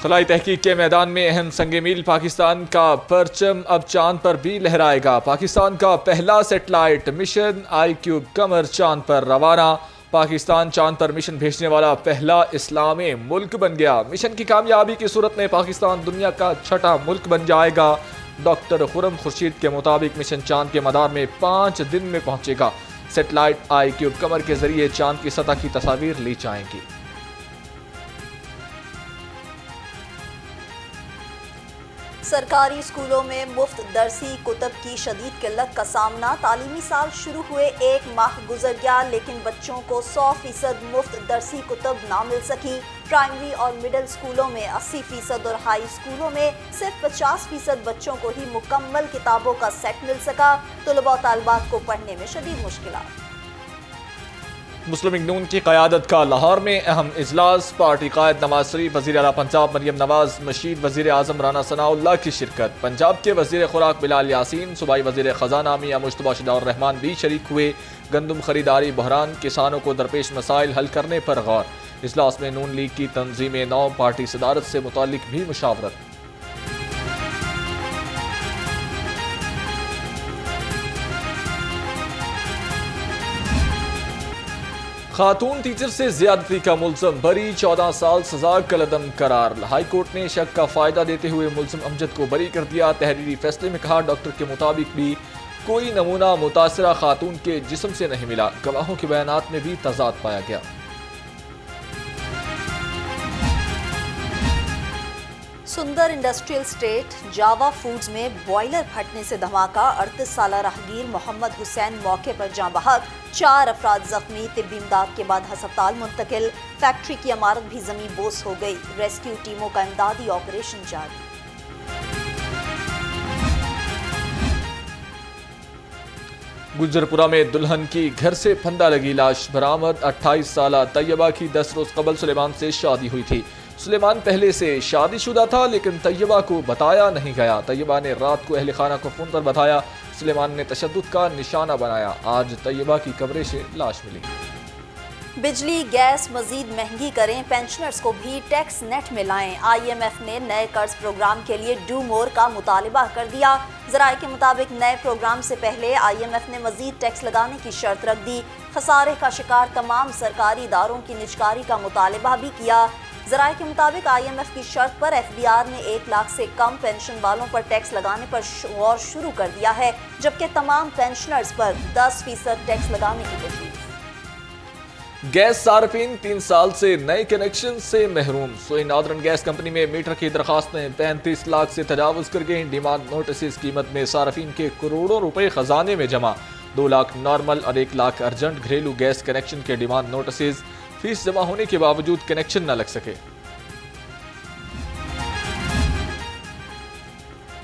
خلائی تحقیق کے میدان میں اہم سنگ میل، پاکستان کا پرچم اب چاند پر بھی لہرائے گا۔ پاکستان کا پہلا satellite mission I cube Qamar چاند پر روانہ۔ پاکستان چاند پر مشن بھیجنے والا پہلا اسلامی ملک بن گیا۔ مشن کی کامیابی کی صورت میں پاکستان دنیا کا چھٹا ملک بن جائے گا۔ ڈاکٹر خرم خورشید کے مطابق مشن چاند کے مدار میں 5 دن میں پہنچے گا۔ سیٹلائٹ آئی کیوب قمر کے ذریعے چاند کی سطح کی تصاویر لی جائیں گی۔ سرکاری اسکولوں میں مفت درسی کتب کی شدید قلت کا سامنا۔ تعلیمی سال شروع ہوئے 1 ماہ گزر گیا لیکن بچوں کو 100% مفت درسی کتب نہ مل سکی۔ پرائمری اور مڈل اسکولوں میں 80% اور ہائی اسکولوں میں صرف 50% بچوں کو ہی مکمل کتابوں کا سیٹ مل سکا۔ طلباء و طالبات کو پڑھنے میں شدید مشکلات۔ مسلم لیگ نون کی قیادت کا لاہور میں اہم اجلاس۔ پارٹی قائد نواز شریف، وزیر اعلیٰ پنجاب مریم نواز مشیر، وزیر اعظم رانا ثناء اللہ کی شرکت۔ پنجاب کے وزیر خوراک بلال یاسین، صوبائی وزیر خزانہ میاں مجتبیٰ شجاع الرحمان بھی شریک ہوئے۔ گندم خریداری بحران، کسانوں کو درپیش مسائل حل کرنے پر غور۔ اجلاس میں نون لیگ کی تنظیم نو، پارٹی صدارت سے متعلق بھی مشاورت۔ خاتون ٹیچر سے زیادتی کا ملزم بری، 14 سال سزا کالعدم قرار۔ ہائی کورٹ نے شک کا فائدہ دیتے ہوئے ملزم امجد کو بری کر دیا۔ تحریری فیصلے میں کہا، ڈاکٹر کے مطابق بھی کوئی نمونہ متاثرہ خاتون کے جسم سے نہیں ملا۔ گواہوں کے بیانات میں بھی تضاد پایا گیا۔ سندر انڈسٹریل اسٹیٹ جاوا فوڈز میں بوائلر پھٹنے سے دھماکہ۔ 38 سالہ راہگیر محمد حسین موقع پر جاں بحق، 4 افراد زخمی، طبی امداد کے بعد ہسپتال منتقل۔ فیکٹری کی عمارت بھی زمین بوس ہو گئی۔ ریسکیو ٹیموں کا امدادی آپریشن جاری۔ گجرپورہ میں دلہن کی گھر سے پھندا لگی لاش برآمد۔ 28 سالہ طیبہ کی 10 روز قبل سلیمان سے شادی ہوئی تھی۔ سلیمان پہلے سے شادی شدہ تھا لیکن طیبہ کو بتایا نہیں گیا۔ طیبہ نے رات کو اہل خانہ کو فون پر بتایا۔ سلیمان نے تشدد کا نشانہ بنایا۔ آج طیبہ کی قبر سے لاش ملی۔ بجلی گیس مزید مہنگی کریں، پینشنرز کو بھی ٹیکس نیٹ میں لائیں۔ IMF نے نئے قرض پروگرام کے لیے ڈو مور کا مطالبہ کر دیا۔ ذرائع کے مطابق نئے پروگرام سے پہلے IMF نے مزید ٹیکس لگانے کی شرط رکھ دی۔ خسارے کا شکار تمام سرکاری اداروں کی نجکاری کا مطالبہ بھی کیا۔ ذرائع کے مطابق IMF کی شرط پر FBR نے 1 لاکھ سے کم پینشن والوں پر ٹیکس لگانے پر غور شروع کر دیا ہے، جبکہ تمام پینشنرز پر 10% ٹیکس لگانے کی تجویز۔ گیس صارفین 3 سال سے نئے کنیکشن سے محروم۔ سوئی نادرن گیس کمپنی میں میٹر کی درخواستیں 35 لاکھ سے تجاوز کر گئیں۔ ڈیمانڈ نوٹسز قیمت میں صارفین کے کروڑوں روپے خزانے میں جمع۔ 2 لاکھ نارمل اور 1 لاکھ ارجنٹ گھریلو گیس کنیکشن کے ڈیمانڈ نوٹسز، فیس جمع ہونے کے باوجود کنیکشن نہ لگ سکے۔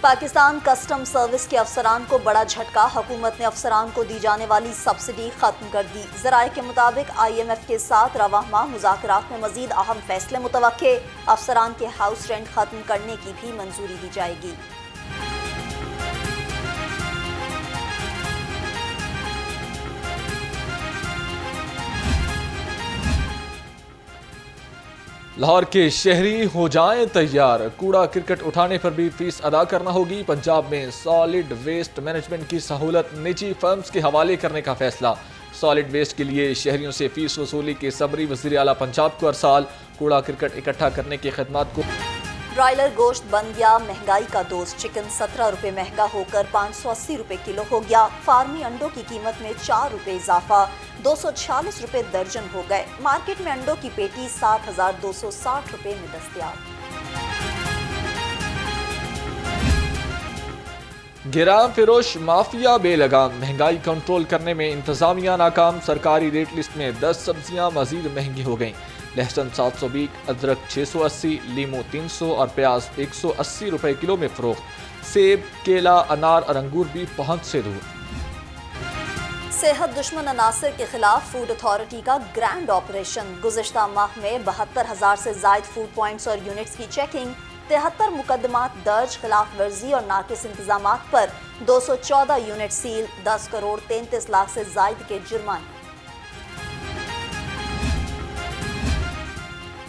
پاکستان کسٹم سروس کے افسران کو بڑا جھٹکا۔ حکومت نے افسران کو دی جانے والی سبسڈی ختم کر دی۔ ذرائع کے مطابق IMF کے ساتھ رواں ماہ مذاکرات میں مزید اہم فیصلے متوقع۔ افسران کے ہاؤس رینٹ ختم کرنے کی بھی منظوری دی جائے گی۔ لاہور کے شہری ہو جائیں تیار، کوڑا کرکٹ اٹھانے پر بھی فیس ادا کرنا ہوگی۔ پنجاب میں سالڈ ویسٹ مینجمنٹ کی سہولت نجی فرمز کے حوالے کرنے کا فیصلہ۔ سالڈ ویسٹ کے لیے شہریوں سے فیس وصولی کے صبری وزیر اعلیٰ پنجاب کو ارسال۔ کوڑا کرکٹ اکٹھا کرنے کی خدمات کو۔ برائلر گوشت بن گیا مہنگائی کا دوست۔ چکن 17 روپے مہنگا ہو کر 580 روپے کلو ہو گیا۔ فارمی انڈوں کی قیمت میں 4 روپے اضافہ، 246 روپے درجن ہو گئے۔ مارکیٹ میں انڈوں کی پیٹی 7260 روپے میں دستیاب۔ گرام فروش مافیا بے لگام، مہنگائی کنٹرول کرنے میں انتظامیہ ناکام۔ سرکاری ریٹ لسٹ میں 10 سبزیاں مزید مہنگی ہو گئیں۔ لہسن 720، ادرک 680، لیمو 300 اور پیاز 180 روپے کلو میں فروخت۔ سیب، کیلا، انار اور انگور بھی پہنچ سے دور۔ صحت دشمن عناصر کے خلاف فوڈ اتھارٹی کا گرینڈ آپریشن۔ گزشتہ ماہ میں 72,000 سے زائد فوڈ پوائنٹس اور یونٹس کی چیکنگ، 73 مقدمات درج، خلاف ورزی اور ناقص انتظامات پر 214 یونٹ سیل، 10 کروڑ 33 لاکھ سے زائد کے جرمانے۔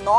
9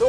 2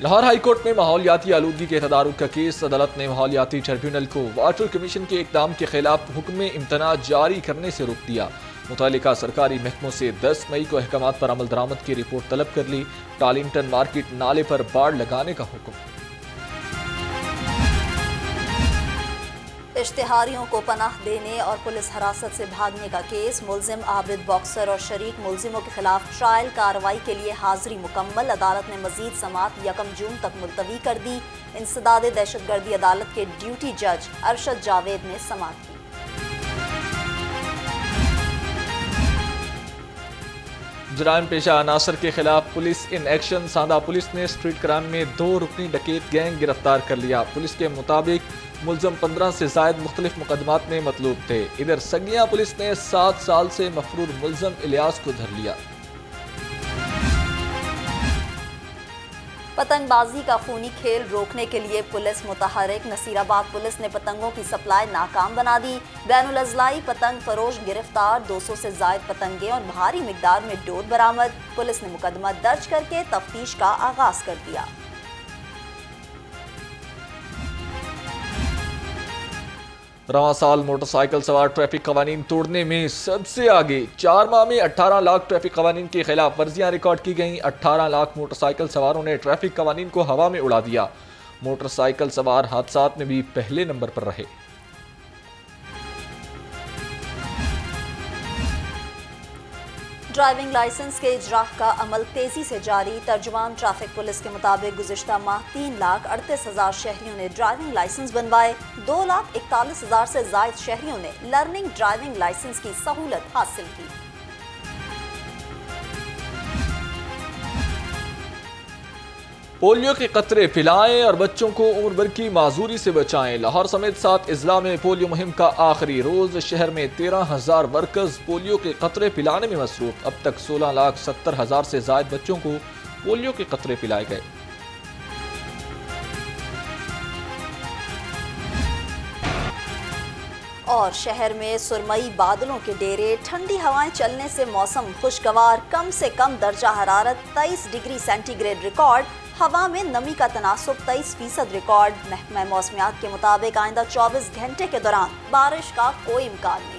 لاہور ہائی کورٹ میں ماحولیاتی آلودگی کے تدارک کا کیس، عدالت نے ماحولیاتی ٹریبیونل کو واٹر کمیشن کے اقدام کے خلاف حکم امتناع جاری کرنے سے روک دیا۔ متعلقہ سرکاری محکموں سے 10 مئی کو احکامات پر عمل درآمد کی رپورٹ طلب کر لی۔ ٹالنگٹن مارکیٹ نالے پر باڑ لگانے کا حکم۔ اشتہاریوں کو پناہ دینے اور پولیس حراست سے بھاگنے کا کیس، ملزم عابد باکسر اور شریک ملزموں کے خلاف ٹرائل کارروائی کے لیے حاضری مکمل۔ عدالت نے مزید سماعت 1 جون تک ملتوی کر دی۔ انسداد دہشت گردی عدالت کے ڈیوٹی جج ارشد جاوید نے سماعت کی۔ جرائم پیشہ عناصر کے خلاف پولیس ان ایکشن، سانحہ پولیس نے اسٹریٹ کرائم میں 2 رکنی ڈکیت گینگ گرفتار کر لیا۔ پولیس کے مطابق ملزم 15 سے زائد مختلف مقدمات میں مطلوب تھے۔ ادھر سنگیاں پولیس نے 7 سال سے مفرور ملزم الیاس کو دھر لیا۔ پتنگ بازی کا خونی کھیل روکنے کے لیے پولیس متحرک، نصیر آباد پولیس نے پتنگوں کی سپلائی ناکام بنا دی۔ بین الاضلاعی پتنگ فروش گرفتار، 200 سے زائد پتنگیں اور بھاری مقدار میں ڈور برآمد۔ پولیس نے مقدمہ درج کر کے تفتیش کا آغاز کر دیا۔ رواں سال موٹر سائیکل سوار ٹریفک قوانین توڑنے میں سب سے آگے، 4 ماہ میں 18 لاکھ ٹریفک قوانین کی خلاف ورزیاں ریکارڈ کی گئیں۔ 18 لاکھ موٹر سائیکل سواروں نے ٹریفک قوانین کو ہوا میں اڑا دیا۔ موٹر سائیکل سوار حادثات میں بھی پہلے نمبر پر رہے۔ ڈرائیونگ لائسنس کے اجراء کا عمل تیزی سے جاری۔ ترجمان ٹریفک پولیس کے مطابق گزشتہ ماہ 3,38,000 شہریوں نے ڈرائیونگ لائسنس بنوائے۔ 2,41,000 سے زائد شہریوں نے لرننگ ڈرائیونگ لائسنس کی سہولت حاصل کی۔ پولیو کے قطرے پلائیں اور بچوں کو عمر بھر کی معذوری سے بچائیں۔ لاہور سمیت 7 اضلاع میں پولیو مہم کا آخری روز۔ شہر میں 13,000 ورکرز پولیو کے قطرے پلانے میں مصروف۔ اب تک 16,70,000 سے زائد بچوں کو پولیو کے قطرے پلائے گئے۔ اور شہر میں سرمئی بادلوں کے ڈیرے، ٹھنڈی ہوائیں چلنے سے موسم خوشگوار۔ کم سے کم درجہ حرارت 23 ڈگری سینٹی گریڈ ریکارڈ۔ ہوا میں نمی کا تناسب 23% ریکارڈ۔ محکمہ موسمیات کے مطابق آئندہ 24 گھنٹے کے دوران بارش کا کوئی امکان نہیں۔